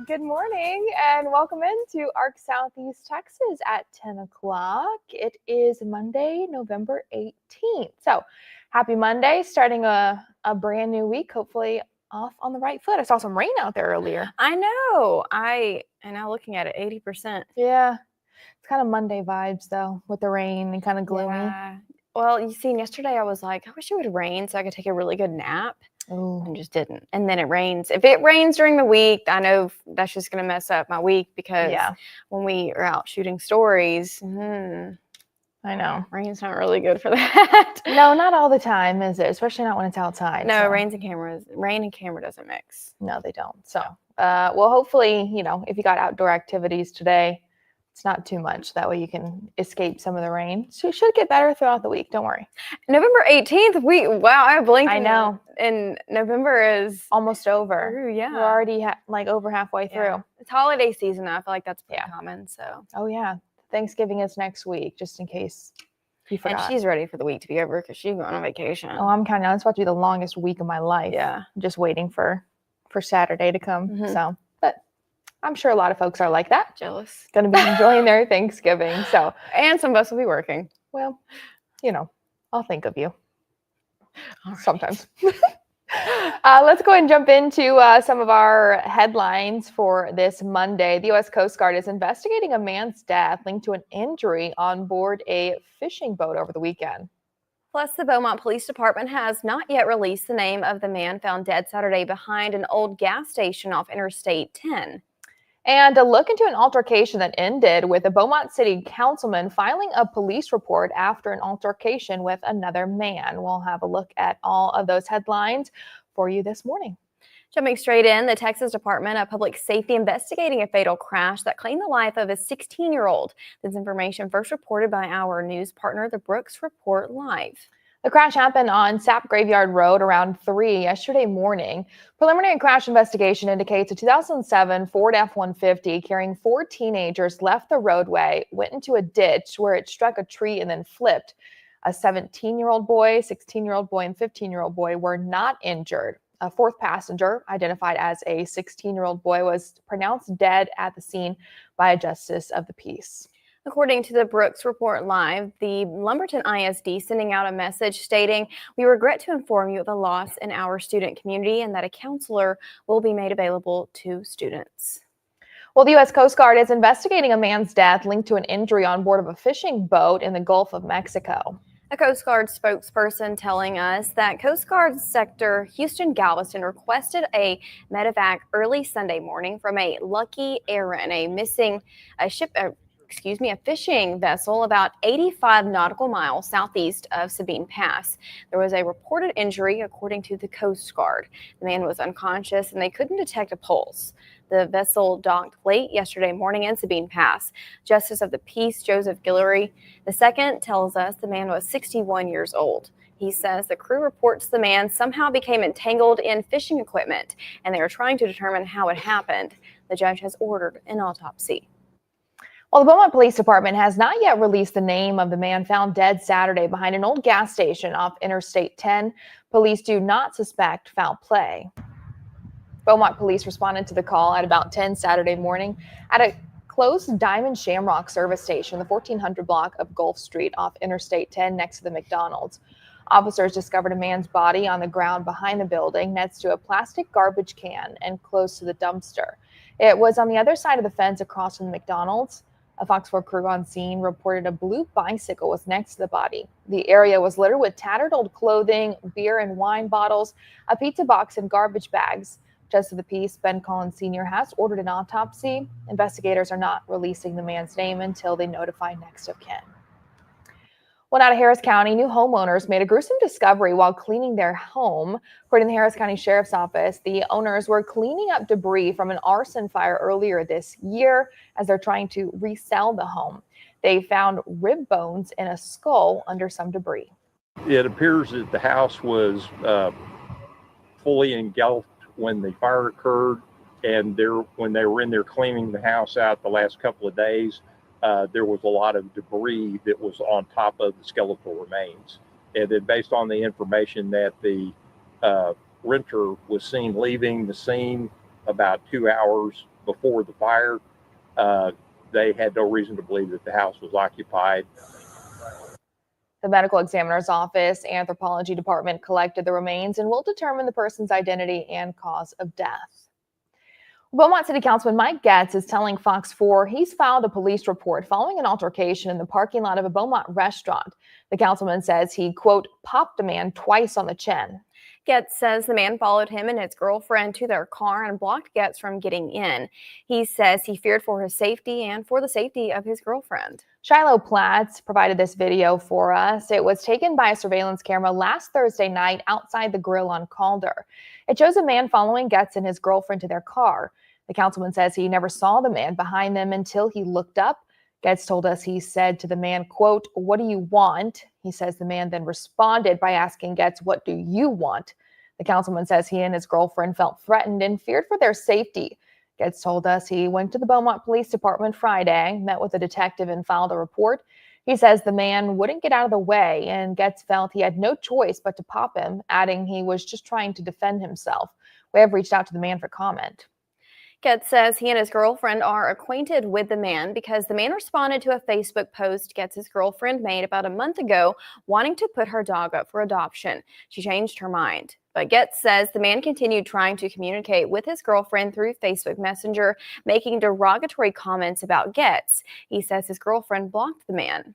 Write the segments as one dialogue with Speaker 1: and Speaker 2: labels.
Speaker 1: Good morning and welcome into ARC Southeast Texas at 10 o'clock. It is Monday, November 18th. So happy Monday, starting a brand new week, hopefully off on the right foot. I saw some rain out there earlier.
Speaker 2: I know. And now looking at it, 80%.
Speaker 1: Yeah, it's kind of Monday vibes though, with the rain and kind of gloomy.
Speaker 2: Yeah. Well, you see, yesterday I was like, I wish it would rain so I could take a really good nap.
Speaker 1: Oh,
Speaker 2: And just didn't. And then it rains. If it rains during the week, I know that's just going to mess up my week because when we are out shooting stories,
Speaker 1: I know.
Speaker 2: Rain's not really good for that.
Speaker 1: No, not all the time, is it? Especially not when it's outside.
Speaker 2: No,
Speaker 1: so.
Speaker 2: rain and camera doesn't mix.
Speaker 1: No, they don't. So, well, hopefully, if you got outdoor activities today, it's not too much. That way you can escape some of the rain. So it should get better throughout the week. Don't worry.
Speaker 2: November 18th, wow, I blinked.
Speaker 1: I know.
Speaker 2: And November is
Speaker 1: Almost over.
Speaker 2: through, yeah.
Speaker 1: We're already over halfway through.
Speaker 2: Yeah. It's holiday season. I feel like that's pretty common. So.
Speaker 1: Oh, yeah. Thanksgiving is next week, just in case you forgot.
Speaker 2: And she's ready for the week to be over because she's going on vacation.
Speaker 1: Oh, I'm counting down. It's about to be the longest week of my life.
Speaker 2: Yeah.
Speaker 1: I'm just waiting for Saturday to come. So, but I'm sure a lot of folks are like that.
Speaker 2: Jealous.
Speaker 1: Going to be enjoying their Thanksgiving. So,
Speaker 2: and some of us will be working.
Speaker 1: Well, I'll think of you
Speaker 2: Right.
Speaker 1: sometimes. Let's go ahead and jump into some of our headlines for this Monday. The U.S. Coast Guard is investigating a man's death linked to an injury on board a fishing boat over the weekend.
Speaker 2: Plus, the Beaumont Police Department has not yet released the name of the man found dead Saturday behind an old gas station off Interstate 10.
Speaker 1: And a look into an altercation that ended with a Beaumont City councilman filing a police report after an altercation with another man. We'll have a look at all of those headlines for you this morning.
Speaker 2: Jumping straight in, the Texas Department of Public Safety investigating a fatal crash that claimed the life of a 16-year-old. This information first reported by our news partner, the Brooks Report Live.
Speaker 1: The crash happened on Sap Graveyard Road around 3 yesterday morning. Preliminary crash investigation indicates a 2007 Ford F-150 carrying 4 teenagers left the roadway, went into a ditch where it struck a tree and then flipped. A 17-year-old boy, 16-year-old boy, and 15-year-old boy were not injured. A fourth passenger, identified as a 16-year-old boy, was pronounced dead at the scene by a justice of the peace.
Speaker 2: According to the Brooks Report Live, the Lumberton ISD sending out a message stating, "We regret to inform you of a loss in our student community and that a counselor will be made available to students."
Speaker 1: Well, the U.S. Coast Guard is investigating a man's death linked to an injury on board of a fishing boat in the Gulf of Mexico.
Speaker 2: A Coast Guard spokesperson telling us that Coast Guard Sector Houston Galveston requested a medevac early Sunday morning from a Lucky Aaron, a fishing vessel about 85 nautical miles southeast of Sabine Pass. There was a reported injury, according to the Coast Guard. The man was unconscious and they couldn't detect a pulse. The vessel docked late yesterday morning in Sabine Pass. Justice of the Peace Joseph Guillory II tells us the man was 61 years old. He says the crew reports the man somehow became entangled in fishing equipment and they are trying to determine how it happened. The judge has ordered an autopsy.
Speaker 1: Well, the Beaumont Police Department has not yet released the name of the man found dead Saturday behind an old gas station off Interstate 10. Police do not suspect foul play. Beaumont police responded to the call at about 10 Saturday morning at a closed Diamond Shamrock service station, the 1400 block of Gulf Street off Interstate 10 next to the McDonald's. Officers discovered a man's body on the ground behind the building next to a plastic garbage can and close to the dumpster. It was on the other side of the fence across from the McDonald's. A Fox 4 crew on scene reported a blue bicycle was next to the body. The area was littered with tattered old clothing, beer and wine bottles, a pizza box, and garbage bags. Justice of the Peace Ben Collins Sr. has ordered an autopsy. Investigators are not releasing the man's name until they notify next of kin. Well, out of Harris County, new homeowners made a gruesome discovery while cleaning their home. According to the Harris County Sheriff's Office, the owners were cleaning up debris from an arson fire earlier this year as they're trying to resell the home. They found rib bones and a skull under some debris.
Speaker 3: It appears that the house was fully engulfed when the fire occurred, and when they were in there cleaning the house out the last couple of days, there was a lot of debris that was on top of the skeletal remains. And then based on the information that the renter was seen leaving the scene about 2 hours before the fire, they had no reason to believe that the house was occupied.
Speaker 1: The medical examiner's office anthropology department collected the remains and will determine the person's identity and cause of death. Beaumont City Councilman Mike Getz is telling Fox 4 he's filed a police report following an altercation in the parking lot of a Beaumont restaurant. The councilman says he, quote, popped a man twice on the chin.
Speaker 2: Getz says the man followed him and his girlfriend to their car and blocked Getz from getting in. He says he feared for his safety and for the safety of his girlfriend.
Speaker 1: Shiloh Platts provided this video for us. It was taken by a surveillance camera last Thursday night outside the grill on Calder. It shows a man following Getz and his girlfriend to their car. The councilman says he never saw the man behind them until he looked up. Getz told us he said to the man, quote, "What do you want?" He says the man then responded by asking Getz, "What do you want?" The councilman says he and his girlfriend felt threatened and feared for their safety. Getz told us he went to the Beaumont Police Department Friday, met with a detective and filed a report. He says the man wouldn't get out of the way and Getz felt he had no choice but to pop him, adding he was just trying to defend himself. We have reached out to the man for comment.
Speaker 2: Getz says he and his girlfriend are acquainted with the man because the man responded to a Facebook post Getz's girlfriend made about a month ago wanting to put her dog up for adoption. She changed her mind. But Getz says the man continued trying to communicate with his girlfriend through Facebook Messenger, making derogatory comments about Getz. He says his girlfriend blocked the man.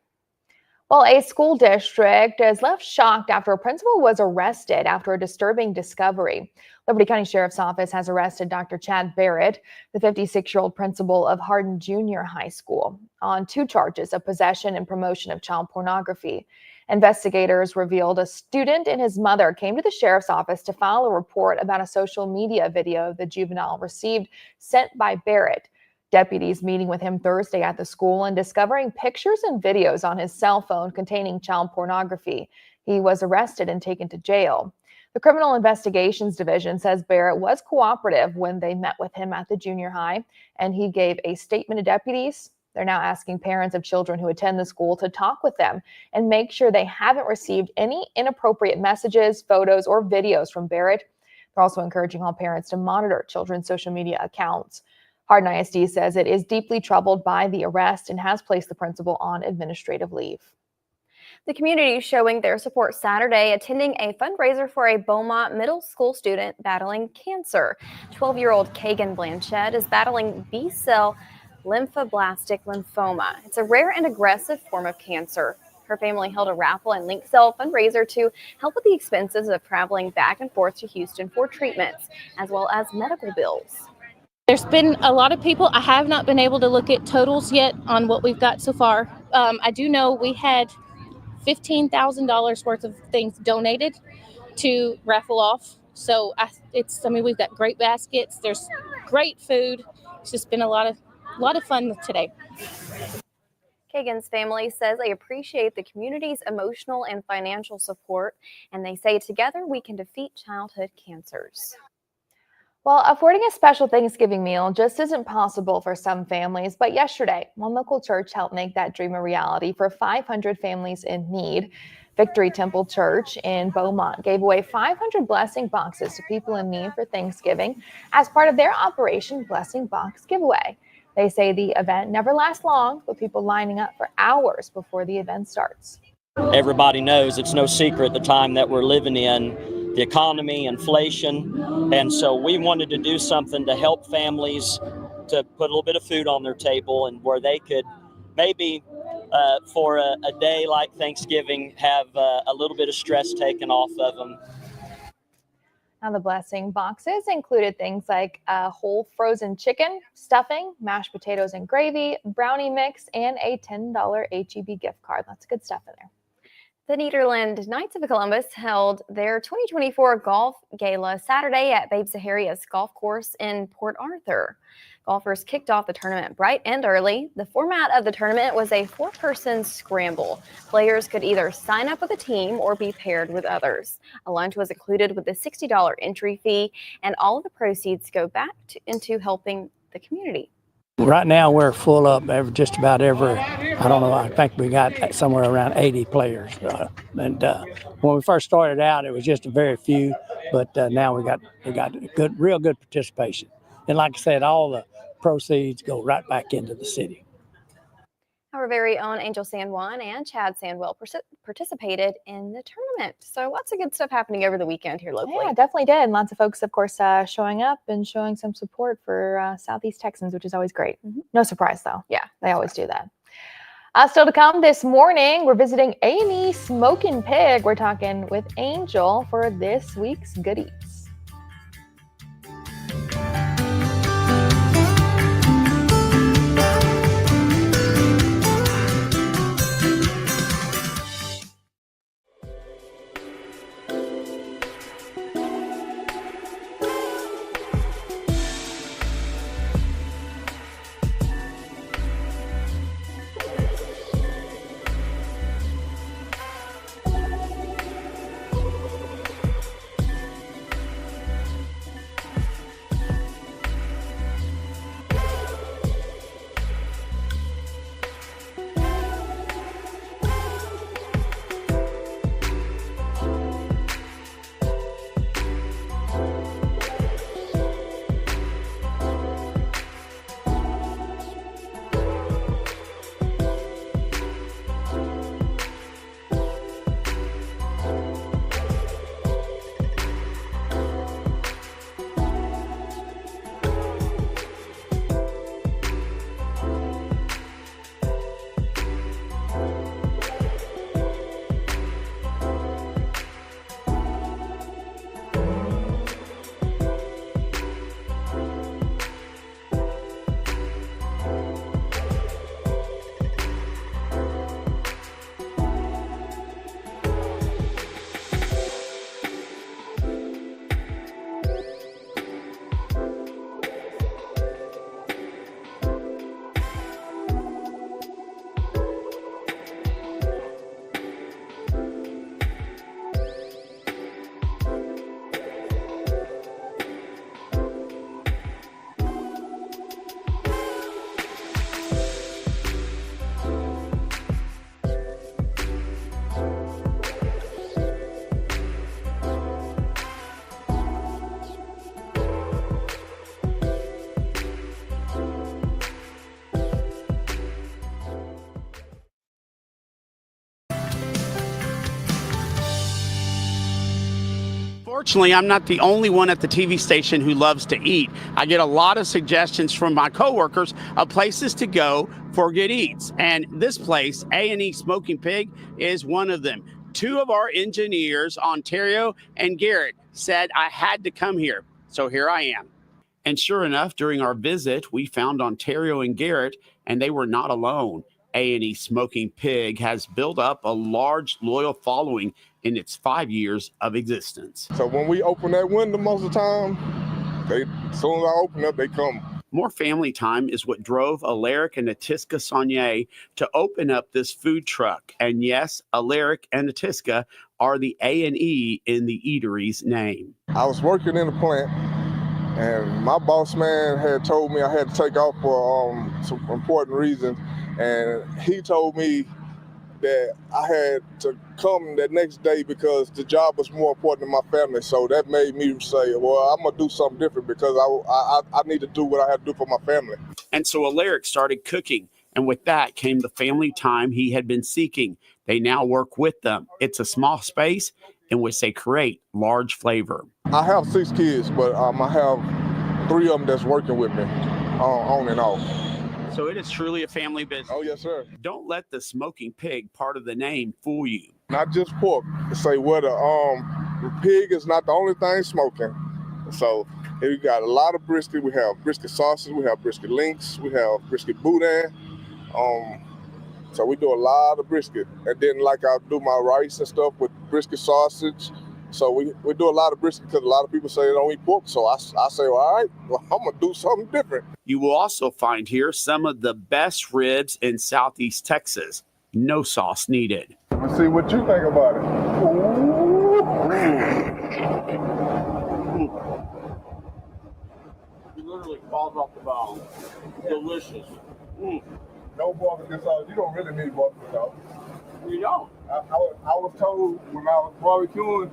Speaker 1: Well, a school district is left shocked after a principal was arrested after a disturbing discovery. Liberty County Sheriff's Office has arrested Dr. Chad Barrett, the 56-year-old principal of Hardin Junior High School, on 2 charges of possession and promotion of child pornography. Investigators revealed a student and his mother came to the sheriff's office to file a report about a social media video the juvenile received sent by Barrett. Deputies meeting with him Thursday at the school and discovering pictures and videos on his cell phone containing child pornography. He was arrested and taken to jail. The Criminal Investigations Division says Barrett was cooperative when they met with him at the junior high, and he gave a statement to deputies. They're now asking parents of children who attend the school to talk with them and make sure they haven't received any inappropriate messages, photos, or videos from Barrett. They're also encouraging all parents to monitor children's social media accounts. Hardin ISD says it is deeply troubled by the arrest and has placed the principal on administrative leave.
Speaker 2: The community is showing their support Saturday, attending a fundraiser for a Beaumont middle school student battling cancer. 12-year-old Kagan Blanchett is battling B-cell lymphoblastic lymphoma. It's a rare and aggressive form of cancer. Her family held a raffle and link sale fundraiser to help with the expenses of traveling back and forth to Houston for treatments, as well as medical bills.
Speaker 4: There's been a lot of people. I have not been able to look at totals yet on what we've got so far. I do know we had $15,000 worth of things donated to raffle off. So we've got great baskets. There's great food. It's just been a lot of fun today.
Speaker 2: Kagan's family says they appreciate the community's emotional and financial support, and they say together we can defeat childhood cancers.
Speaker 1: Well, affording a special Thanksgiving meal just isn't possible for some families, but yesterday, one local church helped make that dream a reality for 500 families in need. Victory Temple Church in Beaumont gave away 500 blessing boxes to people in need for Thanksgiving as part of their Operation Blessing Box giveaway. They say the event never lasts long, with people lining up for hours before the event starts.
Speaker 5: Everybody knows it's no secret the time that we're living in, the economy, inflation, and so we wanted to do something to help families to put a little bit of food on their table and where they could maybe for a day like Thanksgiving have a little bit of stress taken off of them.
Speaker 1: Now, the blessing boxes included things like whole frozen chicken, stuffing, mashed potatoes and gravy, brownie mix, and a $10 HEB gift card. Lots of good stuff in there.
Speaker 2: The Nederland Knights of Columbus held their 2024 golf gala Saturday at Babe Zaharias Golf Course in Port Arthur. Golfers kicked off the tournament bright and early. The format of the tournament was a 4-person scramble. Players could either sign up with a team or be paired with others. A lunch was included with a $60 entry fee, and all of the proceeds go back into helping the community.
Speaker 6: Right now we're full up just about every, I think we got somewhere around 80 players. When we first started out, it was just a very few, but now we got real good participation. And like I said, all the proceeds go right back into the city.
Speaker 2: Our very own Angel San Juan and Chad Sandwell participated in the tournament. So lots of good stuff happening over the weekend here locally.
Speaker 1: Yeah, definitely did. Lots of folks, of course, showing up and showing some support for Southeast Texans, which is always great. Mm-hmm. No surprise, though. Yeah, they always do that. Still to come this morning, we're visiting Amy Smokin' Pig. We're talking with Angel for this week's goodies.
Speaker 7: Fortunately, I'm not the only one at the TV station who loves to eat. I get a lot of suggestions from my coworkers of places to go for good eats. And this place, A&E Smoking Pig, is one of them. Two of our engineers, Ontario and Garrett, said I had to come here. So here I am. And sure enough, during our visit, we found Ontario and Garrett, and they were not alone. A&E Smoking Pig has built up a large, loyal following in its 5 years of existence.
Speaker 8: So when we open that window most of the time, as soon as I open up, they come.
Speaker 7: More family time is what drove Alaric and Atiska Saunier to open up this food truck. And yes, Alaric and Atiska are the A&E in the eatery's name.
Speaker 8: I was working in the plant, and my boss man had told me I had to take off for some important reasons. And he told me that I had to come the next day because the job was more important than my family. So that made me say, well, I'm going to do something different because I need to do what I have to do for my family.
Speaker 7: And so Alaric started cooking. And with that came the family time he had been seeking. They now work with them. It's a small space in which they create large flavor.
Speaker 8: I have 6 kids, but I have 3 of them that's working with me on and off.
Speaker 7: So it is truly a family business.
Speaker 8: Oh, yes, sir.
Speaker 7: Don't let the Smoking Pig part of the name fool you.
Speaker 8: Not just pork. Say what the pig is not the only thing smoking. So here we got a lot of brisket. We have brisket sausage. We have brisket links. We have brisket boudin. So we do a lot of brisket. And then like I do my rice and stuff with brisket sausage. So we do a lot of brisket because a lot of people say they don't eat pork. So I say, well, all right, well, I'm going to do something different.
Speaker 7: You will also find here some of the best ribs in Southeast Texas. No sauce needed.
Speaker 8: Let's see what you think about it.
Speaker 7: It literally falls off the bone. Delicious.
Speaker 8: No barbecue sauce. You don't really need barbecue sauce.
Speaker 7: You don't.
Speaker 8: I was told when I was barbecuing,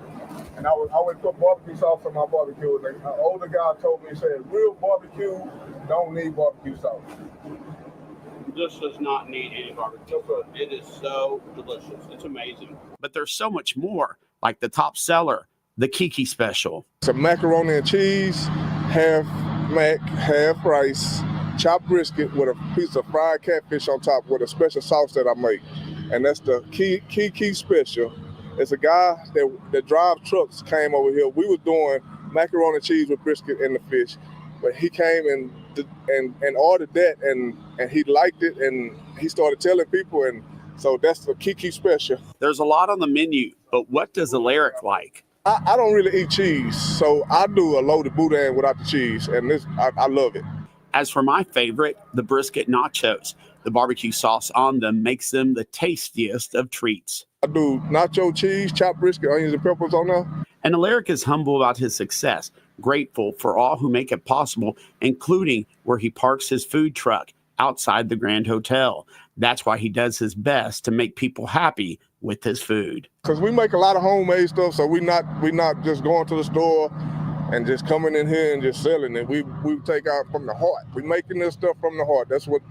Speaker 8: and I would put barbecue sauce on my barbecue. And an older guy told me, he said, real barbecue don't need barbecue sauce.
Speaker 7: This does not need any barbecue. It is so delicious. It's amazing. But there's so much more, like the top seller, the Kiki Special.
Speaker 8: Some macaroni and cheese, half mac, half rice, chopped brisket with a piece of fried catfish on top with a special sauce that I make. And that's the Kiki Special. It's a guy that drives trucks came over here. We were doing macaroni and cheese with brisket and the fish, but he came and ordered that, and he liked it, and he started telling people, and so that's the Kiki Special.
Speaker 7: There's a lot on the menu, but what does Alaric like?
Speaker 8: I don't really eat cheese, so I do a loaded boudin without the cheese, and I love it.
Speaker 7: As for my favorite, the brisket nachos, the barbecue sauce on them makes them the tastiest of treats.
Speaker 8: I do nacho cheese, chopped brisket, onions and peppers on there.
Speaker 7: And Alaric is humble about his success, grateful for all who make it possible, including where he parks his food truck outside the Grand Hotel. That's why he does his best to make people happy with his food.
Speaker 8: Because we make a lot of homemade stuff, so we not just going to the store and just coming in here and just selling it. We take out from the heart. We making this stuff from the heart. That's what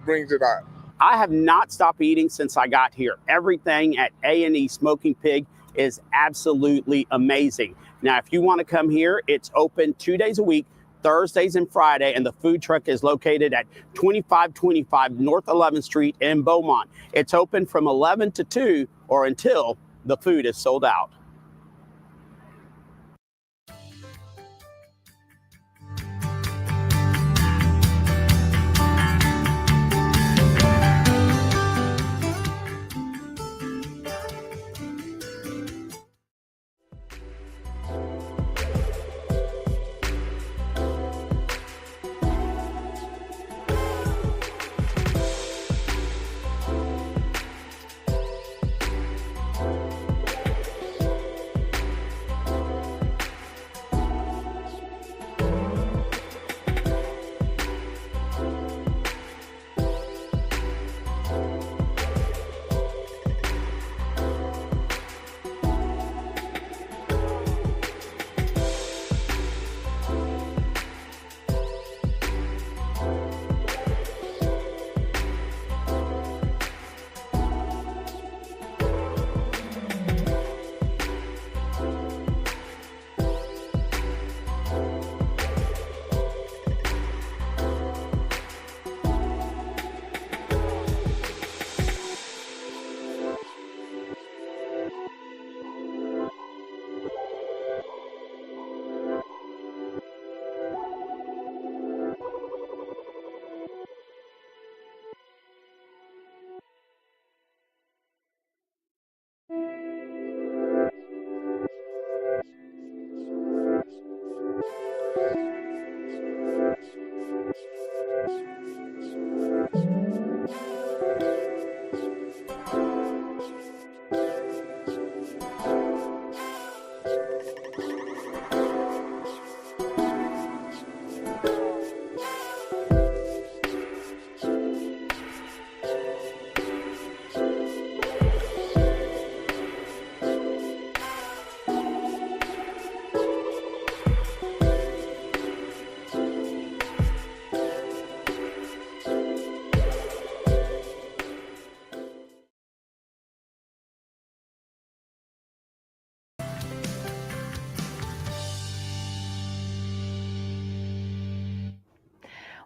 Speaker 8: brings it out.
Speaker 7: I have not stopped eating since I got here. Everything at A&E Smoking Pig is absolutely amazing. Now, if you want to come here, it's open 2 days a week, Thursdays and Friday, and the food truck is located at 2525 North 11th Street in Beaumont. It's open from 11 to 2 or until the food is sold out.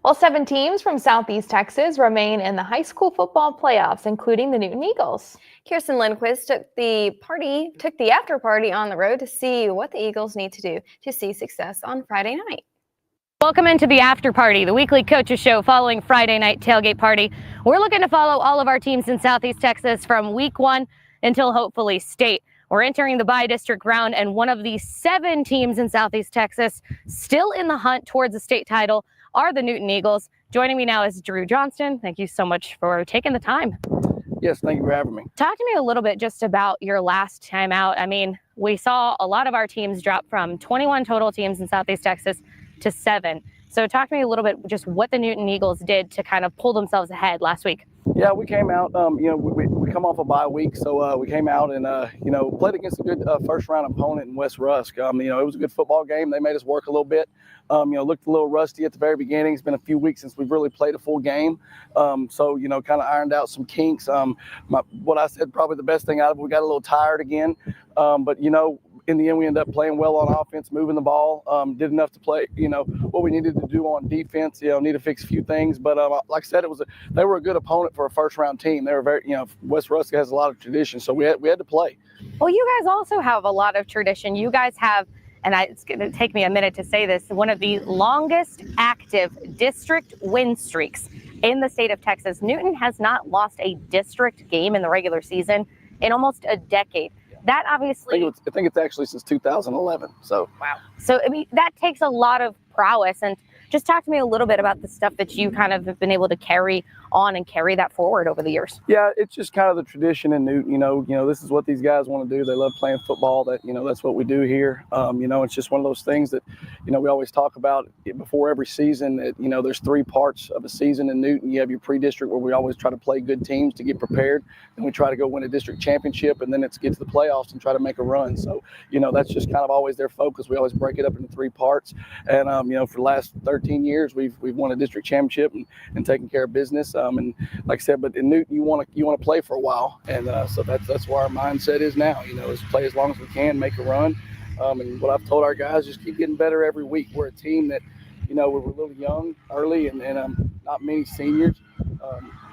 Speaker 1: Well, 7 teams from Southeast Texas remain in the high school football playoffs, including the Newton Eagles.
Speaker 2: Kirsten Lindquist took the after party on the road to see what the Eagles need to do to see success on Friday night.
Speaker 9: Welcome into the after party, the weekly coaches show following Friday night tailgate party. We're looking to follow all of our teams in Southeast Texas from week 1 until hopefully state. We're entering the bi-district round, and one of the 7 teams in Southeast Texas still in the hunt towards a state title are the Newton Eagles. Joining me now is Drew Johnston. Thank you so much for taking the time.
Speaker 10: Yes, thank you for having me.
Speaker 9: Talk to me a little bit just about your last time out. I mean, we saw a lot of our teams drop from 21 total teams in Southeast Texas to 7. So talk to me a little bit just what the Newton Eagles did to kind of pull themselves ahead last week.
Speaker 10: Yeah, we came out, we come off a bye week, so we came out and, played against a good first-round opponent in West Rusk. It was a good football game. They made us work a little bit. Looked a little rusty at the very beginning. It's been a few weeks since we've really played a full game. Kind of ironed out some kinks. What I said, probably the best thing out of it, we got a little tired again. In the end, we ended up playing well on offense, moving the ball, did enough to play, what we needed to do on defense, need to fix a few things. But like I said, they were a good opponent for a first-round team. They were very, West Rusk has a lot of tradition, so we had to play.
Speaker 9: Well, you guys also have a lot of tradition. You guys have, and it's going to take me a minute to say this, one of the longest active district win streaks in the state of Texas. Newton has not lost a district game in the regular season in almost a decade. That obviously,
Speaker 10: I think it's actually since 2011. So
Speaker 9: wow. So I mean, that takes a lot of prowess. And just talk to me a little bit about the stuff that you kind of have been able to carry on and carry that forward over the years.
Speaker 10: Yeah, it's just kind of the tradition in Newton. This is what these guys want to do. They love playing football. That's what we do here. It's just one of those things that, we always talk about before every season that, there's 3 parts of a season in Newton. You have your pre-district where we always try to play good teams to get prepared. And we try to go win a district championship, and then it's get to the playoffs and try to make a run. So, that's just kind of always their focus. We always break it up into 3 parts. And, for the last 13 years, we've won a district championship and taken care of business. And like I said, but in Newton, you want to play for a while, and so that's where our mindset is now. Is play as long as we can, make a run, and what I've told our guys, just keep getting better every week. We're a team that, we're a little young early, and not many seniors,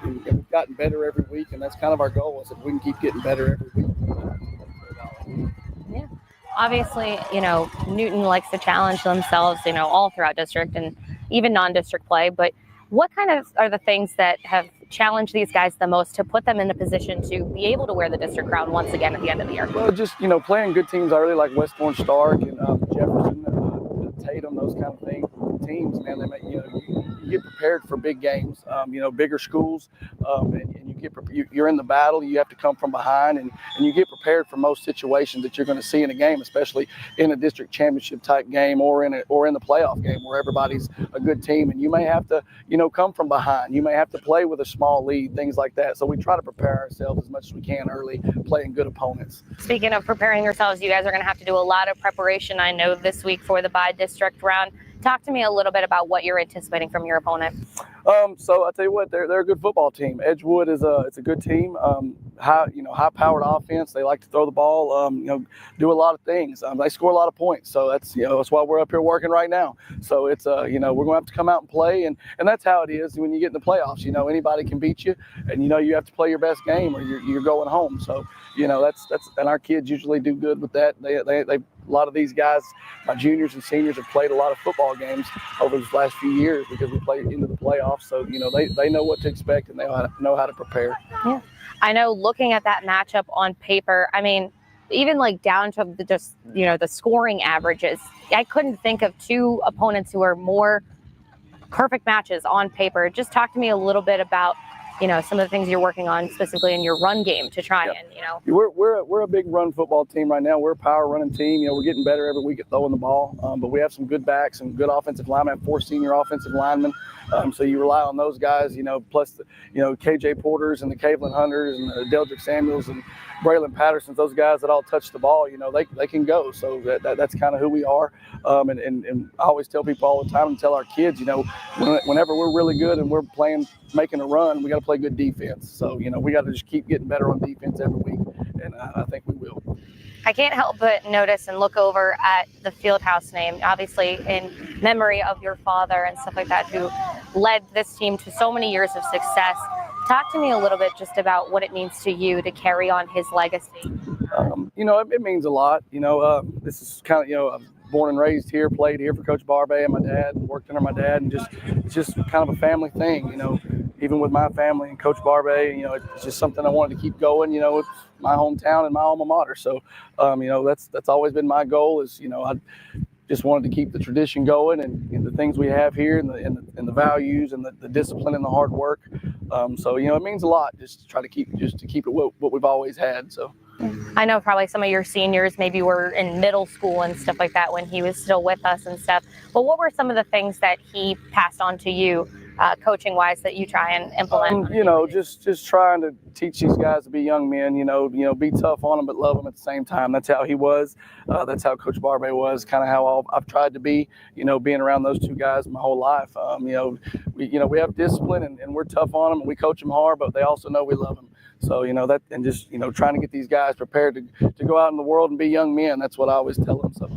Speaker 10: and we've gotten better every week, and that's kind of our goal. Is if we can keep getting better every week.
Speaker 9: Yeah. Obviously, Newton likes to challenge themselves, all throughout district and even non-district play, but what kind of are the things that have challenged these guys the most to put them in a position to be able to wear the district crown once again at the end of the year?
Speaker 10: Well, just, playing good teams early like West Orange Stark and Jefferson, Tatum, those kind of teams, man, they make, you get prepared for big games, bigger schools, and you're in the battle. You have to come from behind, and you get prepared for most situations that you're going to see in a game, especially in a district championship type game or in the playoff game where everybody's a good team, and you may have to, come from behind. You may have to play with a small lead, things like that. So we try to prepare ourselves as much as we can early, playing good opponents.
Speaker 9: Speaking of preparing yourselves, you guys are going to have to do a lot of preparation, I know, this week for the bi-district round. Talk to me a little bit about what you're anticipating from your opponent.
Speaker 10: So I'll tell you what, they're a good football team. Edgewood it's a good team. High-powered offense. They like to throw the ball. Do a lot of things. They score a lot of points. So that's why we're up here working right now. So it's we're going to have to come out and play, and that's how it is when you get in the playoffs. Anybody can beat you, and you have to play your best game or you're going home. So that's and our kids usually do good with that. They a lot of these guys, my juniors and seniors, have played a lot of football games over these last few years because we played into the playoffs. So, they know what to expect, and they know how to prepare.
Speaker 9: Yeah. I know looking at that matchup on paper, I mean, even like down to the scoring averages, I couldn't think of 2 opponents who are more perfect matches on paper. Just talk to me a little bit about some of the things you're working on specifically in your run game to try and,
Speaker 10: We're a big run football team right now. We're a power running team. We're getting better every week at throwing the ball. But we have some good backs and good offensive linemen. I have 4 senior offensive linemen. So you rely on those guys, plus the, KJ Porters and the Cleveland Hunters and the Deldrick Samuels and Braylon Pattersons, those guys that all touch the ball, they can go. So that's kind of who we are. And I always tell people all the time and tell our kids, whenever we're really good and we're making a run, we got to play good defense. So, we got to just keep getting better on defense every week. And I think we will.
Speaker 9: I can't help but notice and look over at the Fieldhouse name, obviously in memory of your father and stuff like that, who led this team to so many years of success. Talk to me a little bit just about what it means to you to carry on his legacy.
Speaker 10: It means a lot. This is kind of, I'm born and raised here, played here for Coach Barbay and my dad, worked under my dad, and it's just kind of a family thing. Even with my family and Coach Barbay, it's just something I wanted to keep going. It's my hometown and my alma mater. So, that's always been my goal. I just wanted to keep the tradition going and the things we have here and the values and the discipline and the hard work. It means a lot just to try to keep it what we've always had. So.
Speaker 9: I know probably some of your seniors maybe were in middle school and stuff like that when he was still with us and stuff. But what were some of the things that he passed on to you, coaching wise, that you try and implement?
Speaker 10: Just trying to teach these guys to be young men. Be tough on them but love them at the same time. That's how he was. That's how Coach Barbay was. Kind of how I've tried to be. Being around those two guys my whole life. We have discipline and we're tough on them and we coach them hard, but they also know we love them. So, that, and just, trying to get these guys prepared to go out in the world and be young men. That's what I always tell them. So,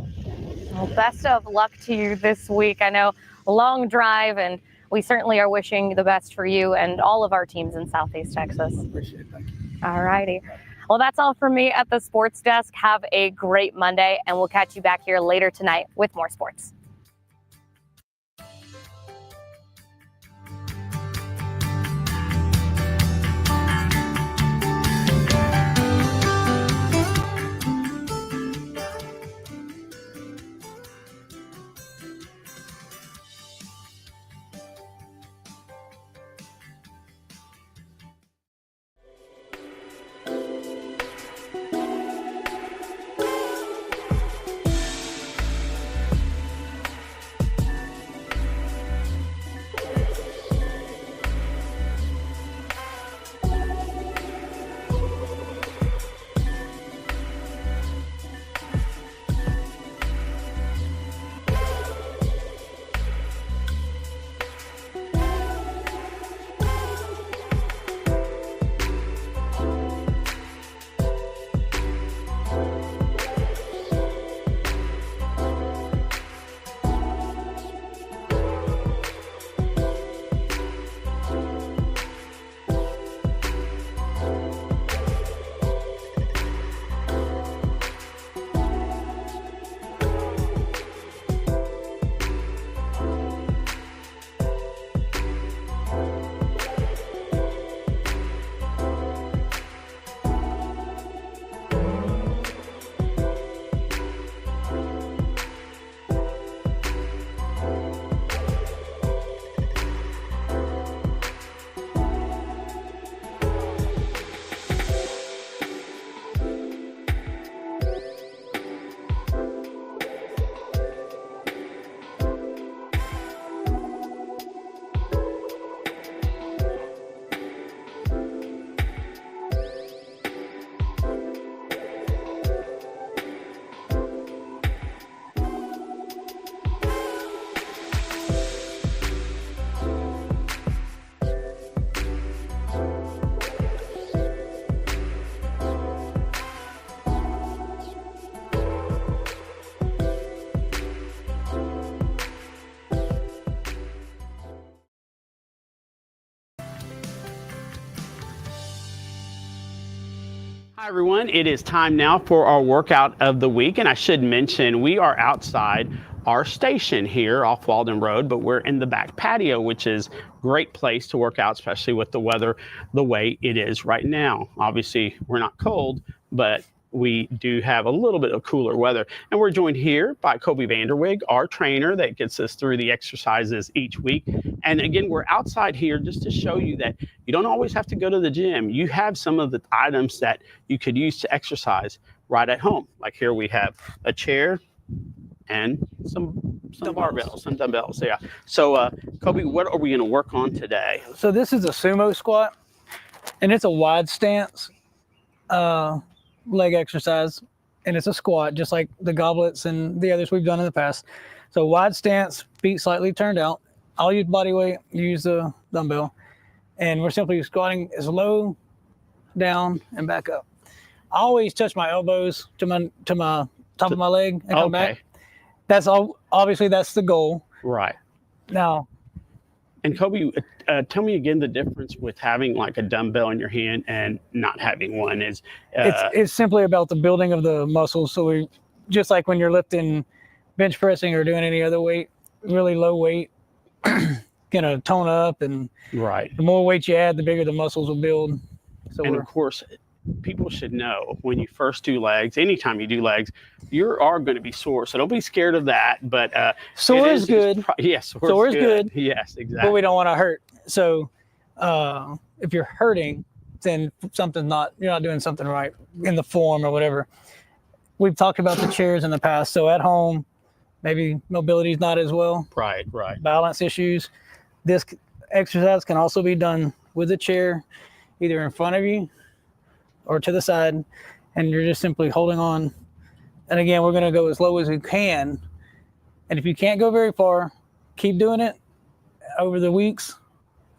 Speaker 9: well, best of luck to you this week. I know a long drive, and we certainly are wishing the best for you and all of our teams in Southeast Texas.
Speaker 10: Appreciate it. Thank you.
Speaker 9: All righty. Well, that's all from me at the Sports Desk. Have a great Monday, and we'll catch you back here later tonight with more sports.
Speaker 7: Hi, everyone. It is time now for our workout of the week. And I should mention, we are outside our station here off Walden Road, but we're in the back patio, which is a great place to work out, especially with the weather the way it is right now. Obviously, we're not cold, but we do have a little bit of cooler weather. And we're joined here by Kobe Vanderwig, our trainer that gets us through the exercises each week. And again, we're outside here just to show you that you don't always have to go to the gym. You have some of the items that you could use to exercise right at home. Like here we have a chair and some barbells, some dumbbells. Yeah. So Kobe, what are we going to work on today?
Speaker 11: So this is a sumo squat, and it's a wide stance leg exercise, and it's a squat just like the goblets and the others we've done in the past. So wide stance, feet slightly turned out. I'll use body weight, use the dumbbell, and we're simply squatting as low, down, and back up. I always touch my elbows to my top of my leg and come
Speaker 7: Okay.
Speaker 11: back. That's all. Obviously, that's the goal.
Speaker 7: Right.
Speaker 11: Now,
Speaker 7: And Kobe, tell me again the difference with having like a dumbbell in your hand and not having one is.
Speaker 11: it's simply about the building of the muscles. So we, just like when you're lifting, bench pressing, or doing any other weight, really low weight, gonna tone up, and
Speaker 7: Right.
Speaker 11: the more weight you add, the bigger the muscles will build. So
Speaker 7: And
Speaker 11: we're,
Speaker 7: of course, people should know when you first do legs, anytime you do legs, you are going to be sore. So don't be scared of that. But
Speaker 11: sore is good.
Speaker 7: Yes,
Speaker 11: Sore is good.
Speaker 7: Yes, exactly.
Speaker 11: But we don't want to hurt. So if you're hurting, then you're not doing something right in the form or whatever. We've talked about the chairs in the past. So at home, maybe mobility is not as well.
Speaker 7: Right.
Speaker 11: Balance issues. This exercise can also be done with a chair, either in front of you or to the side, and you're just simply holding on. And again, we're going to go as low as we can. And if you can't go very far, keep doing it. Over the weeks,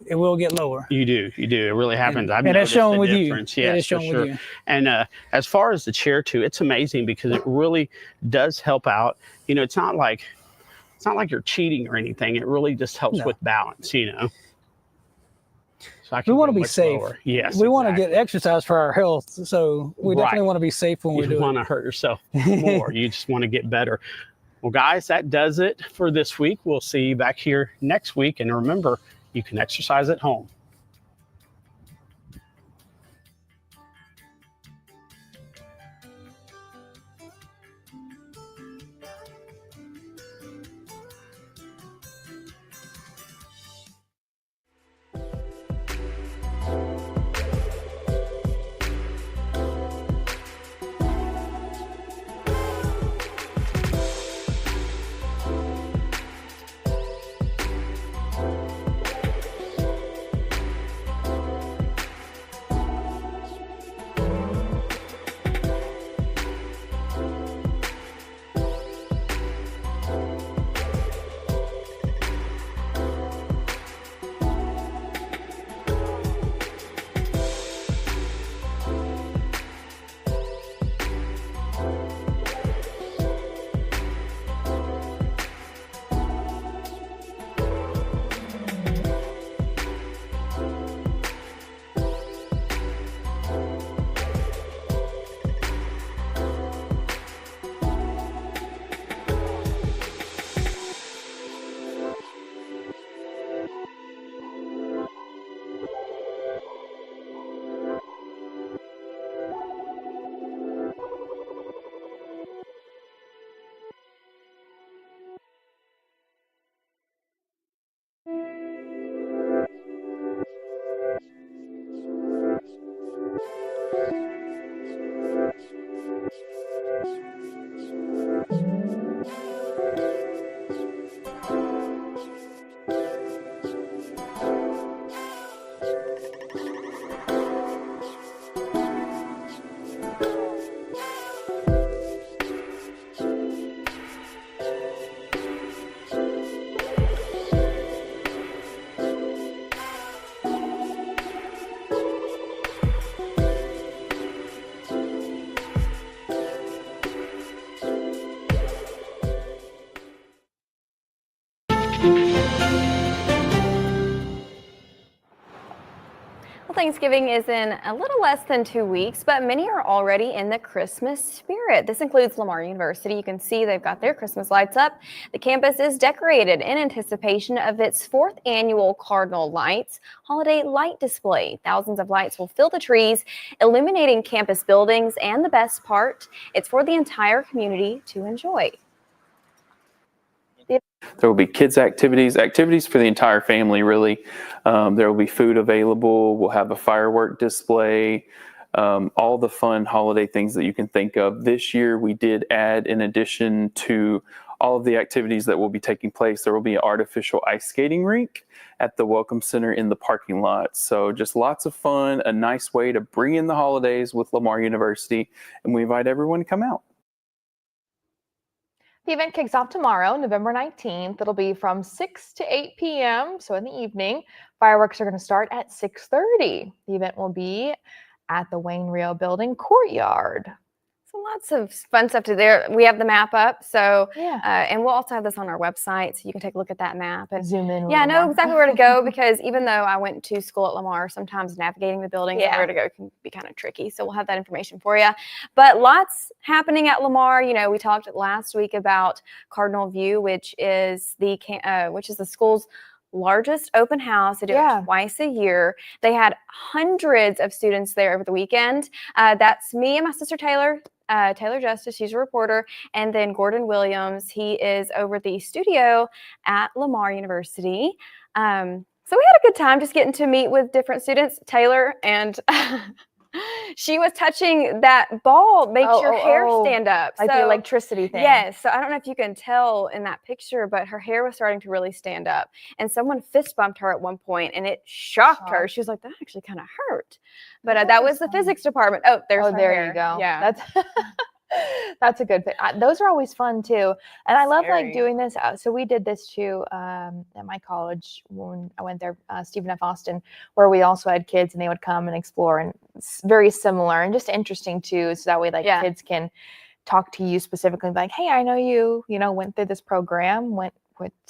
Speaker 11: it will get lower.
Speaker 7: You do. It really happens. I've
Speaker 11: And it's
Speaker 7: noticed
Speaker 11: shown
Speaker 7: the
Speaker 11: with you.
Speaker 7: difference.
Speaker 11: It
Speaker 7: Yes,
Speaker 11: is shown
Speaker 7: for
Speaker 11: with
Speaker 7: sure.
Speaker 11: you.
Speaker 7: And as far as the chair too, it's amazing because it really does help out. You know, it's not like you're cheating or anything. It really just helps
Speaker 11: No.
Speaker 7: with balance. You know. So I
Speaker 11: We
Speaker 7: can
Speaker 11: want to
Speaker 7: go
Speaker 11: be
Speaker 7: much
Speaker 11: safe.
Speaker 7: lower. Yes.
Speaker 11: We want to
Speaker 7: exactly.
Speaker 11: get exercise for our health. So we definitely
Speaker 7: Right.
Speaker 11: want to be safe when we
Speaker 7: You
Speaker 11: do
Speaker 7: don't want
Speaker 11: it.
Speaker 7: to hurt yourself more. You just want to get better. Well, guys, that does it for this week. We'll see you back here next week. And remember, you can exercise at home.
Speaker 2: Well, Thanksgiving is in a little less than 2 weeks, but many are already in the Christmas spirit. This includes Lamar University. You can see they've got their Christmas lights up. The campus is decorated in anticipation of its 4th annual Cardinal Lights holiday light display. Thousands of lights will fill the trees, illuminating campus buildings, and the best part, it's for the entire community to enjoy.
Speaker 12: There will be kids activities for the entire family, really. There will be food available. We'll have a firework display, all the fun holiday things that you can think of. This year, we did add, in addition to all of the activities that will be taking place, there will be an artificial ice skating rink at the Welcome Center in the parking lot. So just lots of fun, a nice way to bring in the holidays with Lamar University, and we invite everyone to come out.
Speaker 1: The event kicks off tomorrow, November 19th. It'll be from 6 to 8 p.m., so in the evening. Fireworks are going to start at 6:30. The event will be at the Wayne Rio Building courtyard.
Speaker 2: So lots of fun stuff to there. We have the map up, so
Speaker 1: Yeah.
Speaker 2: and we'll also have this on our website, so you can take a look at that map and
Speaker 1: Zoom in. a
Speaker 2: yeah, I
Speaker 1: little
Speaker 2: know
Speaker 1: more.
Speaker 2: exactly where to go because even though I went to school at Lamar, sometimes navigating the buildings and
Speaker 1: Yeah.
Speaker 2: where to go can be kind of tricky. So we'll have that information for you. But lots happening at Lamar. You know, we talked last week about Cardinal View, which is the school's largest open house. They do it twice a year. They had hundreds of students there over the weekend. That's me and my sister Taylor. Taylor Justice, she's a reporter, and then Gordon Williams, he is over the studio at Lamar University. So we had a good time just getting to meet with different students. Taylor, and she was touching that ball, makes your hair stand up.
Speaker 1: Like the electricity thing.
Speaker 2: Yes. So I don't know if you can tell in that picture, but her hair was starting to really stand up. And someone fist bumped her at one point, and it shocked her. She was like, that actually kind of hurt. But that was the physics department. Oh, there's her
Speaker 1: there
Speaker 2: hair.
Speaker 1: you go.
Speaker 2: Yeah.
Speaker 1: That's a good thing. Those are always fun too, and I love
Speaker 2: Scary.
Speaker 1: like doing this. So we did this too at my college when I went there, Stephen F. Austin, where we also had kids and they would come and explore, and it's very similar and just interesting too. So that way, like kids can talk to you specifically, like, hey, I know you went through this program, went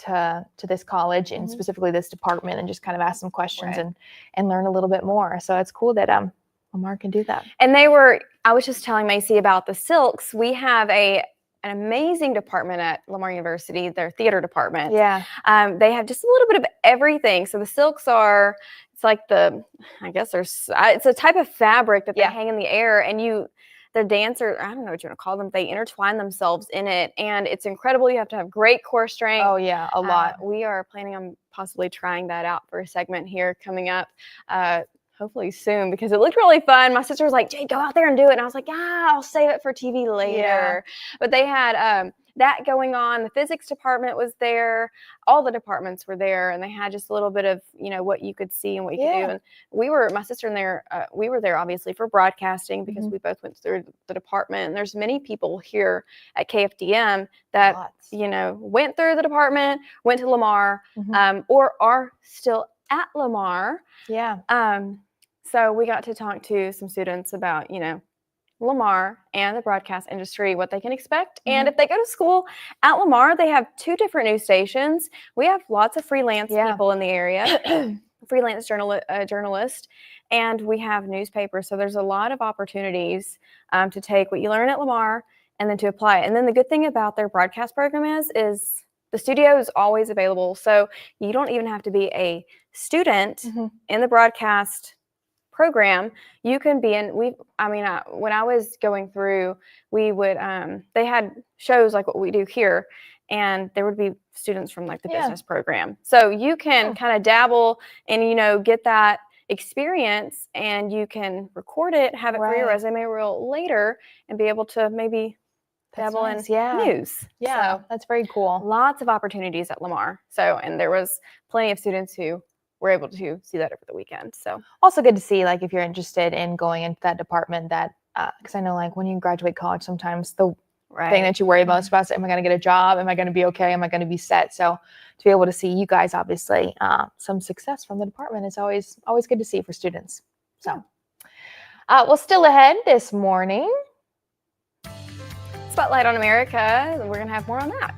Speaker 1: to this college and specifically this department, and just kind of ask some questions and learn a little bit more. So it's cool that Lamar can do that.
Speaker 2: And I was just telling Macy about the Silks. We have an amazing department at Lamar University, their theater department.
Speaker 1: Yeah.
Speaker 2: They have just a little bit of everything. So the Silks it's like it's a type of fabric that they hang in the air, and the dancer, I don't know what you want to call them, they intertwine themselves in it, and it's incredible. You have to have great core strength.
Speaker 1: Oh yeah, a lot.
Speaker 2: We are planning on possibly trying that out for a segment here coming up. Hopefully soon, because it looked really fun. My sister was like, Jade, go out there and do it. And I was like, yeah, I'll save it for TV later.
Speaker 1: Yeah.
Speaker 2: But they had that going on. The physics department was there. All the departments were there. And they had just a little bit of, what you could see and what you could do. And my sister and we were there obviously for broadcasting because we both went through the department. And there's many people here at KFDM that, went through the department, went to Lamar, or are still at Lamar.
Speaker 1: Yeah.
Speaker 2: So we got to talk to some students about, Lamar and the broadcast industry, what they can expect. And if they go to school at Lamar, they have 2 different news stations. We have lots of freelance people in the area, freelance journalists, and we have newspapers. So there's a lot of opportunities to take what you learn at Lamar and then to apply it. And then the good thing about their broadcast program is the studio is always available. So you don't even have to be a student in the broadcast program. You can be when I was going through, we would, they had shows like what we do here, and there would be students from like the business program. So you can kind of dabble and, get that experience, and you can record it, have it for your resume reel later, and be able to maybe dabble in news.
Speaker 1: Yeah,
Speaker 2: so,
Speaker 1: that's very cool.
Speaker 2: Lots of opportunities at Lamar. So, and there was plenty of students who were able to see that over the weekend. So
Speaker 1: also good to see, like, if you're interested in going into that department, that because I know, like, when you graduate college, sometimes the thing that you worry most about is, am I going to get a job? Am I going to be okay? Am I going to be set? So to be able to see you guys, obviously, some success from the department is always good to see for students. So, well, still ahead this morning,
Speaker 2: Spotlight on America. We're going to have more on that.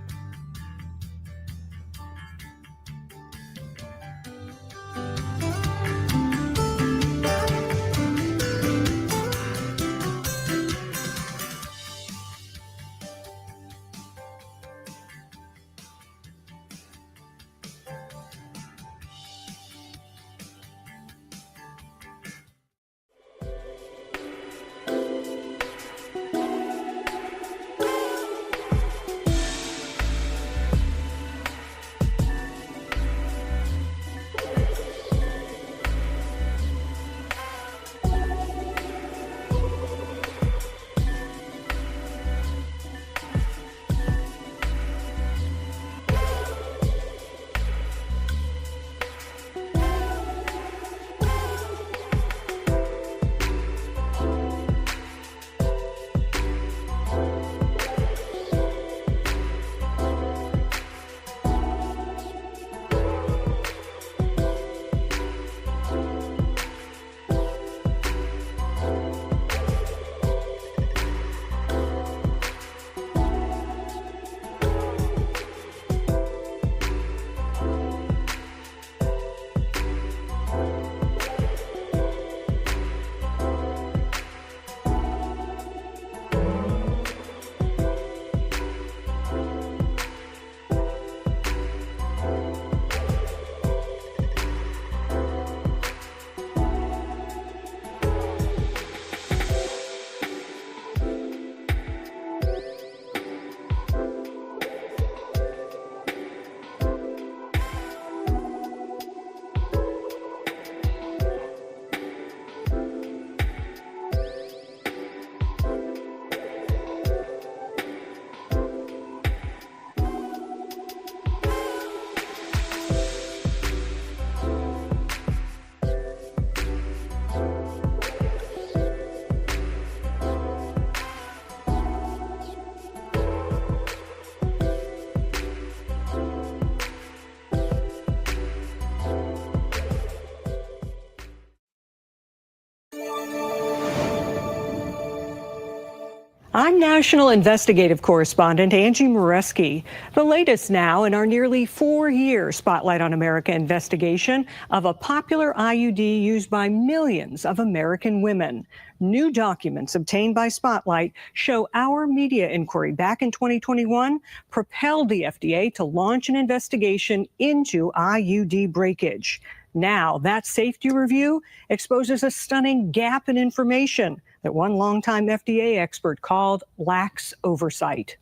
Speaker 13: I'm National Investigative Correspondent Angie Moreski. The latest now in our nearly 4-year Spotlight on America investigation of a popular IUD used by millions of American women. New documents obtained by Spotlight show our media inquiry back in 2021 propelled the FDA to launch an investigation into IUD breakage. Now, that safety review exposes a stunning gap in information that one longtime FDA expert called lax oversight.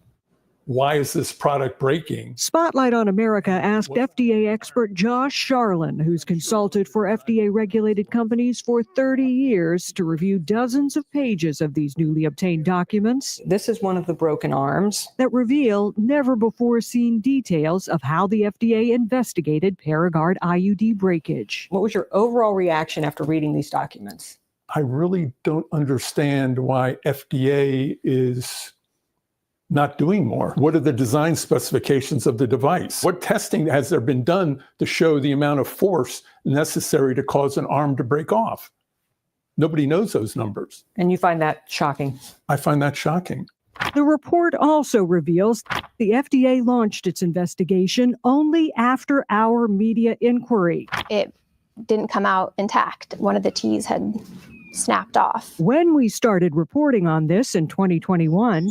Speaker 14: Why is this product breaking?
Speaker 13: Spotlight on America asked FDA expert Josh Sharlin, who's consulted for FDA-regulated companies for 30 years, to review dozens of pages of these newly obtained documents. This is one of the broken arms that reveal never-before-seen details of how the FDA investigated Paragard IUD breakage. What was your overall reaction after reading these documents?
Speaker 14: I really don't understand why FDA is not doing more. What are the design specifications of the device? What testing has there been done to show the amount of force necessary to cause an arm to break off? Nobody knows those numbers.
Speaker 13: And you find that shocking?
Speaker 14: I find that shocking.
Speaker 13: The report also reveals the FDA launched its investigation only after our media inquiry.
Speaker 15: It didn't come out intact. One of the T's had snapped off.
Speaker 13: When we started reporting on this in 2021,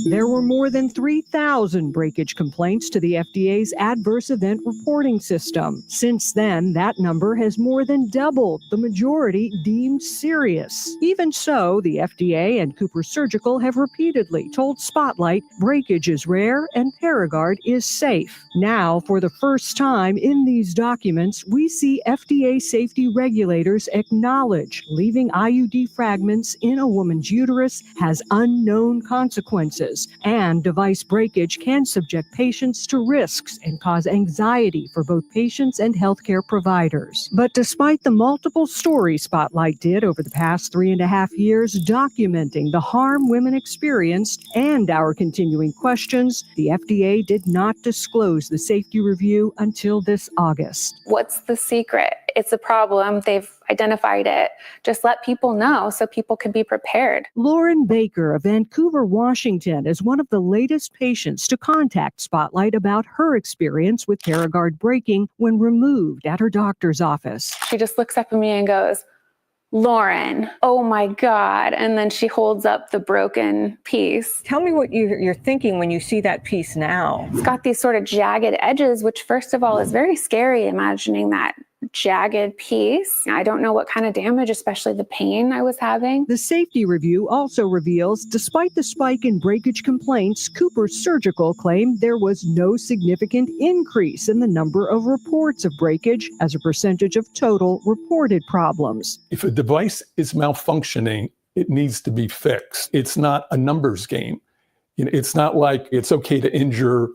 Speaker 13: there were more than 3,000 breakage complaints to the FDA's adverse event reporting system. Since then, that number has more than doubled, the majority deemed serious. Even so, the FDA and Cooper Surgical have repeatedly told Spotlight breakage is rare and Paragard is safe. Now, for the first time in these documents, we see FDA safety regulators acknowledge leaving IUD fragments in a woman's uterus has unknown consequences, and device breakage can subject patients to risks and cause anxiety for both patients and healthcare providers. But despite the multiple stories Spotlight did over the past 3.5 years documenting the harm women experienced and our continuing questions, the FDA did not disclose the safety review until this August.
Speaker 16: What's the secret? It's a problem. They've identified it. Just let people know so people can be prepared.
Speaker 13: Lauren Baker of Vancouver, Washington, is one of the latest patients to contact Spotlight about her experience with Paragard breaking when removed at her doctor's office.
Speaker 16: She just looks up at me and goes, "Lauren, oh my God." And then she holds up the broken piece.
Speaker 13: Tell me what you're thinking when you see that piece now.
Speaker 16: It's got these sort of jagged edges, which first of all is very scary, imagining that jagged piece. I don't know what kind of damage, especially the pain I was having.
Speaker 13: The safety review also reveals, despite the spike in breakage complaints, Cooper Surgical claimed there was no significant increase in the number of reports of breakage as a percentage of total reported problems.
Speaker 14: If a device is malfunctioning, it needs to be fixed. It's not a numbers game. It's not like it's okay to injure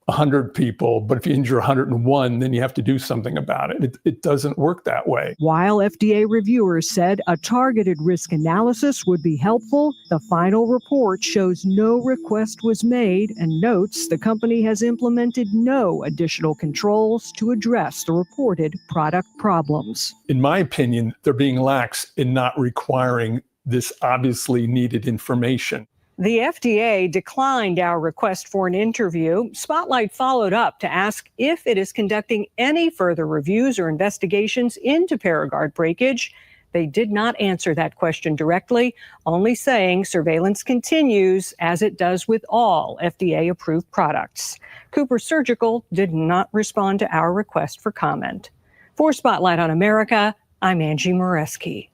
Speaker 14: 100 people, but if you injure 101, then you have to do something about it. It doesn't work that way.
Speaker 13: While FDA reviewers said a targeted risk analysis would be helpful, the final report shows no request was made and notes the company has implemented no additional controls to address the reported product problems.
Speaker 14: In my opinion, they're being lax in not requiring this obviously needed information.
Speaker 13: The FDA declined our request for an interview. Spotlight followed up to ask if it is conducting any further reviews or investigations into Paragard breakage. They did not answer that question directly, only saying surveillance continues as it does with all FDA-approved products. Cooper Surgical did not respond to our request for comment. For Spotlight on America, I'm Angie Moreski.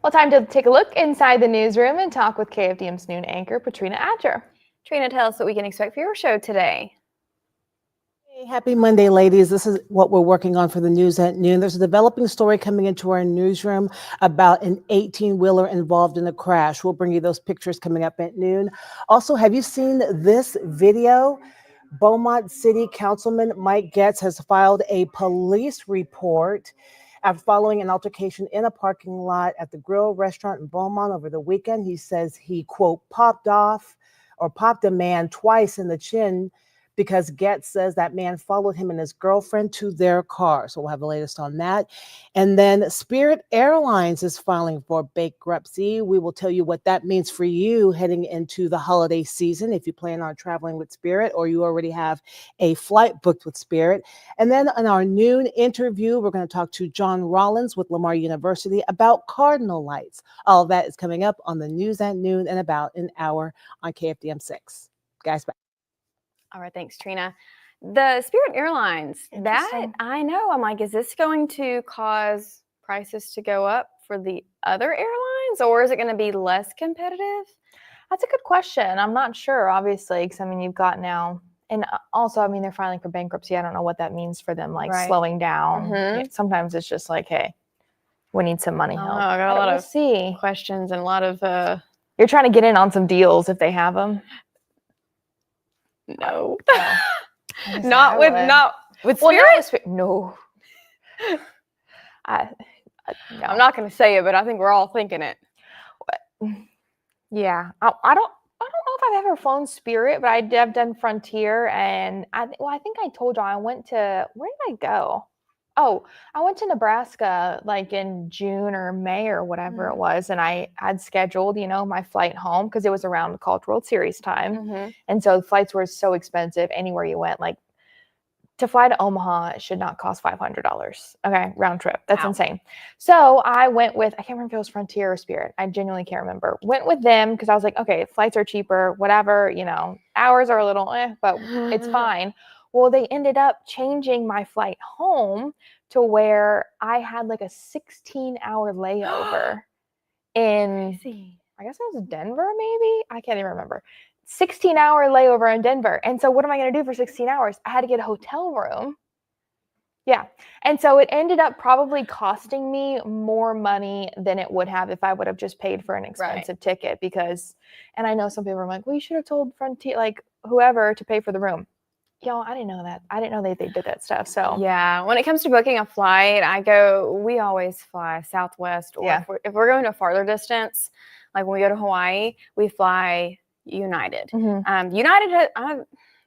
Speaker 1: Well, time to take a look inside the newsroom and talk with KFDM's noon anchor, Patrina Adger.
Speaker 2: Trina, tell us what we can expect for your show today.
Speaker 17: Hey, happy Monday, ladies. This is what we're working on for the news at noon. There's a developing story coming into our newsroom about an 18-wheeler involved in a crash. We'll bring you those pictures coming up at noon. Also, have you seen this video? Beaumont City Councilman Mike Getz has filed a police report after following an altercation in a parking lot at the Grill restaurant in Beaumont over the weekend. He says he, quote, popped a man twice in the chin because Getz says that man followed him and his girlfriend to their car. So we'll have the latest on that. And then Spirit Airlines is filing for bankruptcy. We will tell you what that means for you heading into the holiday season if you plan on traveling with Spirit or you already have a flight booked with Spirit. And then in our noon interview, we're going to talk to John Rollins with Lamar University about cardinal lights. All of that is coming up on the news at noon in about an hour on KFDM 6. Guys, bye.
Speaker 2: All right, thanks, Trina. The Spirit Airlines, that I know, I'm like, is this going to cause prices to go up for the other airlines, or is it going to be less competitive?
Speaker 1: That's a good question. I'm not sure, obviously, because I mean, you've got now, and also, I mean, they're filing for bankruptcy. I don't know what that means for them, like slowing down. Yeah, sometimes it's just like, hey, we need some money help.
Speaker 2: I got a lot of questions and a lot of.
Speaker 1: You're trying to get in on some deals if they have them.
Speaker 2: No, not with Spirit.
Speaker 1: No,
Speaker 2: I'm not going to say it, but I think we're all thinking it.
Speaker 1: Yeah, I don't know if I've ever flown Spirit, but I've done Frontier, and I think I told you I went to, where did I go? Oh, I went to Nebraska like in June or May or whatever it was, and I had scheduled, my flight home because it was around the College World Series time, and so the flights were so expensive anywhere you went. Like to fly to Omaha, it should not cost $500. Okay, round trip. That's insane. So I went with, I can't remember if it was Frontier or Spirit. I genuinely can't remember. Went with them because I was like, okay, flights are cheaper, whatever. Hours are a little, but it's fine. Well, they ended up changing my flight home to where I had like a 16-hour layover in, I guess it was Denver, maybe? I can't even remember. 16-hour layover in Denver. And so what am I going to do for 16 hours? I had to get a hotel room. Yeah. And so it ended up probably costing me more money than it would have if I would have just paid for an expensive ticket because, and I know some people are like, well, you should have told Frontier, like whoever, to pay for the room. I didn't know that. I didn't know they did that stuff. So
Speaker 2: yeah, when it comes to booking a flight, we always fly Southwest, or if we're going to a farther distance, like when we go to Hawaii, we fly United. United,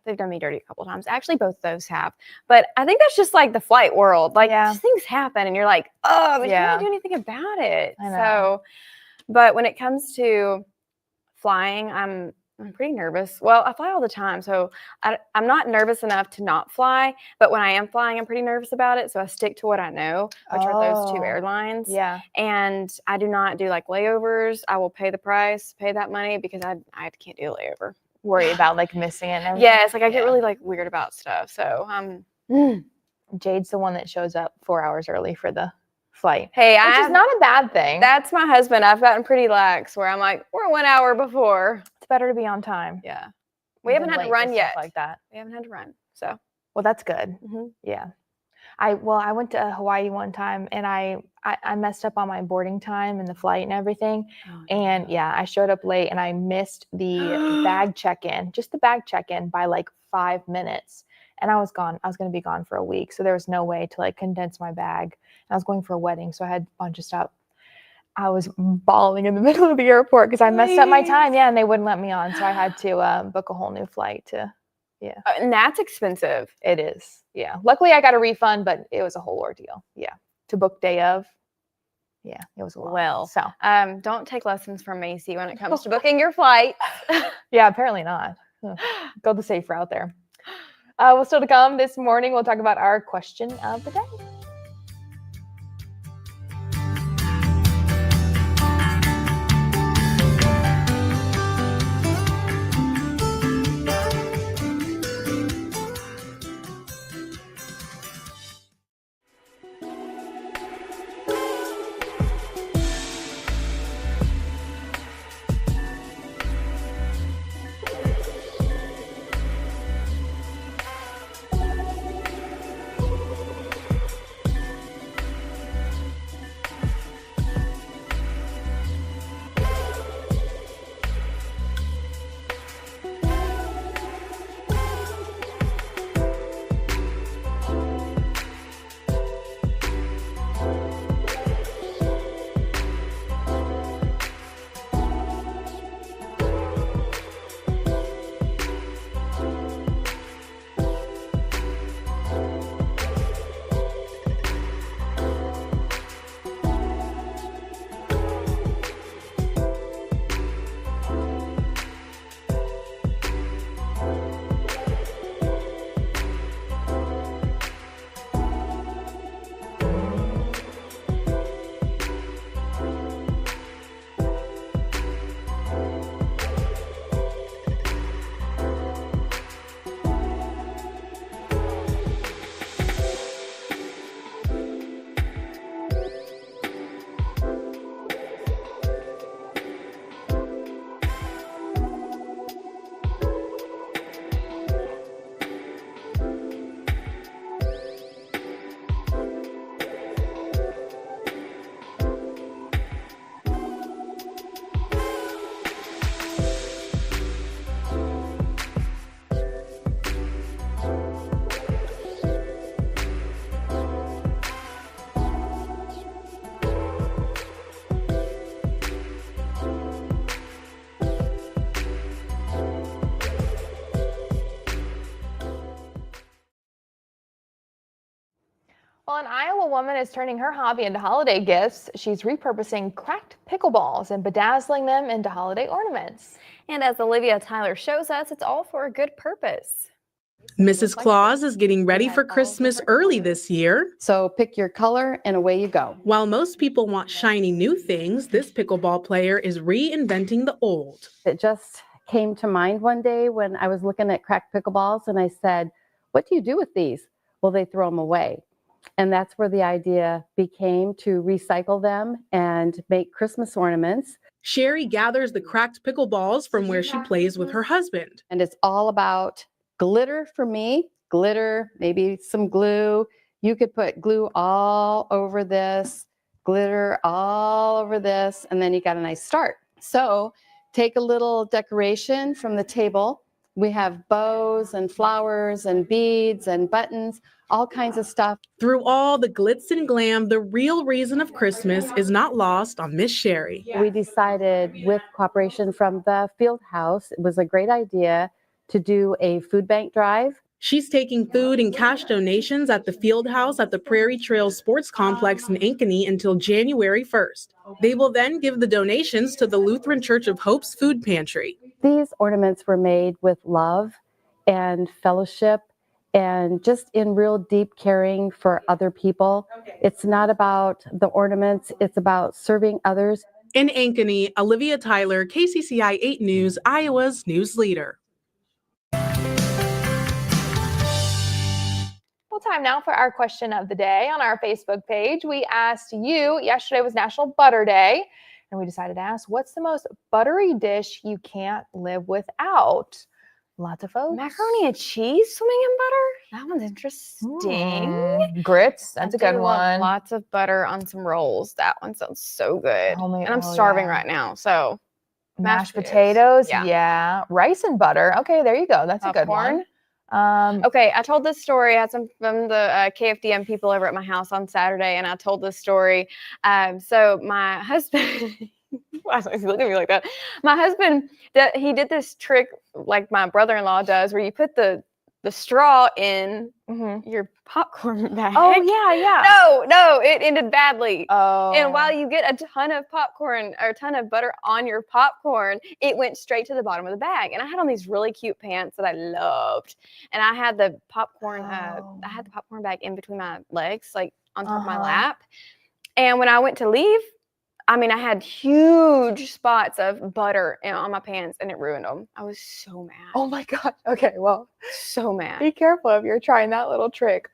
Speaker 2: they've done me dirty a couple times. Actually, both of those have. But I think that's just like the flight world. Like just things happen, and you're like, oh, but you can't do anything about it.
Speaker 1: I know.
Speaker 2: So, but when it comes to flying, I'm pretty nervous. Well, I fly all the time, so I'm not nervous enough to not fly. But when I am flying, I'm pretty nervous about it. So I stick to what I know, which are those two airlines.
Speaker 1: Yeah.
Speaker 2: And I do not do like layovers. I will pay the price, pay that money because I can't do a layover.
Speaker 1: Worry about like missing it and everything.
Speaker 2: Yes, like I get really like weird about stuff. So
Speaker 1: Jade's the one that shows up 4 hours early for the flight.
Speaker 2: Hey,
Speaker 1: which is not a bad thing.
Speaker 2: That's my husband. I've gotten pretty lax where I'm like, we're 1 hour before.
Speaker 1: It's better to be on time.
Speaker 2: Yeah. We haven't had to run yet.
Speaker 1: Like that.
Speaker 2: We haven't had to run. So
Speaker 1: well, that's good. Yeah. I went to Hawaii one time and I messed up on my boarding time and the flight and everything. And I showed up late and I missed the bag check-in, just the bag check-in by like 5 minutes. And I was gone. I was going to be gone for a week. So there was no way to like condense my bag. And I was going for a wedding. So I had a bunch of stuff. I was bawling in the middle of the airport because I messed up my time. Yeah. And they wouldn't let me on. So I had to book a whole new flight to,
Speaker 2: and that's expensive.
Speaker 1: It is. Yeah. Luckily I got a refund, but it was a whole ordeal. Yeah. To book day of. Yeah. It was a lot.
Speaker 2: Well, so don't take lessons from Macy when it comes to booking your flight.
Speaker 1: Yeah. Apparently not. Go the safe route there. Well, still to come this morning, we'll talk about our question of the day. Well, an Iowa woman is turning her hobby into holiday gifts. She's repurposing cracked pickleballs and bedazzling them into holiday ornaments.
Speaker 2: And as Olivia Tyler shows us, it's all for a good purpose.
Speaker 18: Mrs. Claus is getting ready for Christmas early this year.
Speaker 19: So pick your color and away you go.
Speaker 18: While most people want shiny new things, this pickleball player is reinventing the old.
Speaker 19: It just came to mind one day when I was looking at cracked pickleballs and I said, what do you do with these? Well, they throw them away. And that's where the idea became to recycle them and make Christmas ornaments.
Speaker 18: Sherry gathers the cracked pickleballs from where she plays with her husband.
Speaker 19: And it's all about glitter for me, glitter, maybe some glue. You could put glue all over this, glitter all over this, and then you got a nice start. So take a little decoration from the table. We have bows and flowers and beads and buttons, all kinds of stuff.
Speaker 18: Through all the glitz and glam, the real reason of Christmas is not lost on Miss Sherry.
Speaker 19: We decided, with cooperation from the Field House, it was a great idea to do a food bank drive.
Speaker 18: She's taking food and cash donations at the Field House at the Prairie Trails Sports Complex in Ankeny until January 1st. They will then give the donations to the Lutheran Church of Hope's food pantry.
Speaker 19: These ornaments were made with love and fellowship and just in real deep caring for other people. It's not about the ornaments, it's about serving others.
Speaker 18: In Ankeny, Olivia Tyler, KCCI 8 News, Iowa's news leader.
Speaker 1: Well, time now for our question of the day. On our Facebook page, we asked you, yesterday was National Butter Day, and we decided to ask, what's the most buttery dish you can't live without? Lots of folks.
Speaker 2: Macaroni and cheese swimming in butter? That one's interesting.
Speaker 1: Grits, that's a good
Speaker 2: do love
Speaker 1: one.
Speaker 2: Lots of butter on some rolls. That one sounds so good.
Speaker 1: Only-
Speaker 2: and I'm
Speaker 1: oh,
Speaker 2: starving
Speaker 1: yeah.
Speaker 2: right now, so.
Speaker 1: Mashed potatoes,
Speaker 2: Yeah.
Speaker 1: yeah. Rice and butter. Okay, there you go. That's a good one.
Speaker 2: Okay, I told this story. I had some from the KFDM people over at my house on Saturday, and I told this story. So my husband, why is he looking at me like that? My husband, he did this trick like my brother-in-law does, where you put the straw in your popcorn bag.
Speaker 1: Oh, yeah.
Speaker 2: No, it ended badly.
Speaker 1: Oh.
Speaker 2: And while you get a ton of popcorn or a ton of butter on your popcorn, it went straight to the bottom of the bag. And I had on these really cute pants that I loved. And I had the popcorn, I had the popcorn bag in between my legs, like on top of my lap. And when I went to leave, I mean, I had huge spots of butter on my pants and it ruined them. I was so mad.
Speaker 1: Oh my God. Okay, well,
Speaker 2: so mad.
Speaker 1: be careful if you're trying that little trick.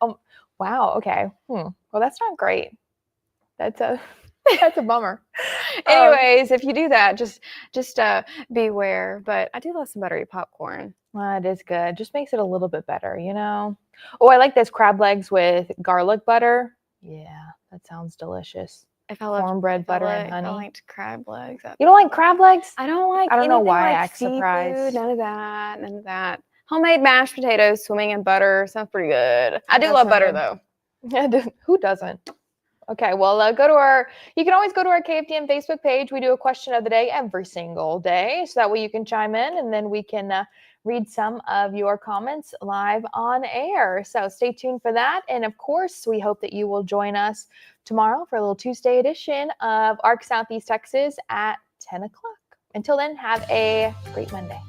Speaker 1: Wow. Okay. Well, that's not great. That's a bummer.
Speaker 2: Anyways, if you do that, just beware. But I do love some buttery popcorn.
Speaker 1: Well, it is good. Just makes it a little bit better, you know? Oh, I like this crab legs with garlic butter. Yeah, that sounds delicious.
Speaker 2: If I love
Speaker 1: cornbread, butter, and honey.
Speaker 2: I liked crab legs.
Speaker 1: You don't like crab legs?
Speaker 2: I don't like.
Speaker 1: I don't know
Speaker 2: anything
Speaker 1: why I
Speaker 2: like
Speaker 1: act surprised.
Speaker 2: seafood, None of that. None of that. Homemade mashed potatoes swimming in butter sounds pretty good. I do love butter though.
Speaker 1: Yeah, who doesn't? Okay, well, you can always go to our KFDM Facebook page. We do a question of the day every single day, so that way you can chime in and then we can read some of your comments live on air. So stay tuned for that. And of course, we hope that you will join us tomorrow for a little Tuesday edition of ARC Southeast Texas at 10 o'clock. Until then, have a great Monday.